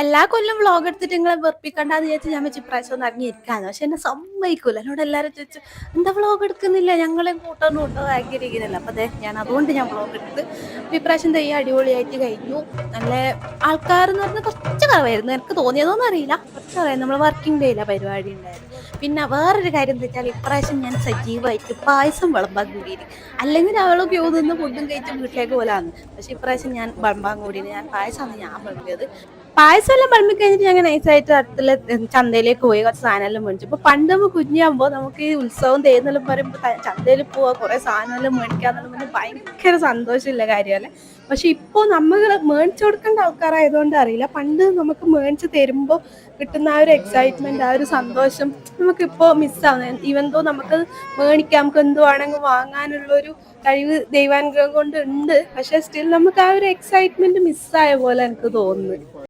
എല്ലാ കൊല്ലം വ്ളോഗ് എടുത്തിട്ട് നിങ്ങളെ വെറുപ്പിക്കണ്ടെന്ന് വിചാരിച്ച് ഞാൻ വെച്ച് ഇപ്രാവശ്യം ഒന്ന് ഇറങ്ങിയിരിക്കാന്ന്. പക്ഷെ എന്നെ സമ്മതിക്കൂല. എന്നോട് എല്ലാവരും ചോദിച്ചു എന്താ വ്ളോഗ് എടുക്കുന്നില്ല, ഞങ്ങളെ കൂട്ടൊന്നും ഉണ്ടോ ആക്കിയിരിക്കുന്നില്ല. അപ്പൊ അതെ ഞാൻ വ്ളോഗ് എടുത്ത്. അപ്പൊ ഇപ്രാവശ്യം തെയ്യം അടിപൊളിയായിട്ട് കഴിഞ്ഞു. നല്ല ആൾക്കാർ എന്ന് പറഞ്ഞാൽ കുറച്ച് കുറവായിരുന്നു, എനിക്ക് തോന്നിയതൊന്നും അറിയില്ല, കുറച്ച് കുറവായിരുന്നു. നമ്മൾ വർക്കിംഗ് ഡേയില പരിപാടി ഉണ്ടായിരുന്നു. പിന്നെ വേറൊരു കാര്യം എന്താ വെച്ചാൽ ഇപ്രാവശ്യം ഞാൻ സജീവമായിട്ട് പായസം വിളമ്പാൻ കൂടിയിട്ട്. അല്ലെങ്കിൽ അവള് ക്യൂ നിന്ന് ഫുഡും കഴിച്ച് വീട്ടിലേക്ക് പോലാന്ന്. പക്ഷെ ഇപ്രാവശ്യം ഞാൻ വിളമ്പാൻ കൂടിയിട്ട്. പായസമാണ് ഞാൻ വിളമ്പിയത്. പായസം എല്ലാം വിളമ്പി കഴിഞ്ഞിട്ട് ഞങ്ങൾ നൈസായിട്ട് അടുത്തുള്ള ചന്തയിലേക്ക് പോയി കുറച്ച് സാധനമെല്ലാം മേടിച്ചു. ഇപ്പൊ പണ്ട് നമ്മൾ കുഞ്ഞാകുമ്പോൾ നമുക്ക് ഈ ഉത്സവം തേന്നെല്ലാം പറയുമ്പോൾ ചന്തയിൽ പോവാ, കുറെ സാധനമെല്ലാം മേടിക്കാന്നെല്ലാം പറഞ്ഞാൽ ഭയങ്കര സന്തോഷമുള്ള കാര്യമല്ലേ. പക്ഷെ ഇപ്പോൾ നമ്മൾ മേടിച്ചു കൊടുക്കേണ്ട ആൾക്കാരായതുകൊണ്ട് അറിയില്ല, പണ്ട് നമുക്ക് മേടിച്ച് തരുമ്പോൾ കിട്ടുന്ന ആ ഒരു എക്സൈറ്റ്മെന്റ്, ആ ഒരു സന്തോഷം നമുക്കിപ്പോൾ മിസ്സാവുന്നത്. ഈവൻ ദോ നമുക്ക് മേടിക്കാം, നമുക്ക് എന്ത് വേണമെങ്കിൽ വാങ്ങാനുള്ള ഒരു കഴിവ് ദൈവാനുഗ്രഹം കൊണ്ട് ഉണ്ട്. പക്ഷെ സ്റ്റിൽ നമുക്ക് ആ ഒരു എക്സൈറ്റ്മെന്റ് മിസ്സായ പോലെ എനിക്ക് തോന്നുന്നു.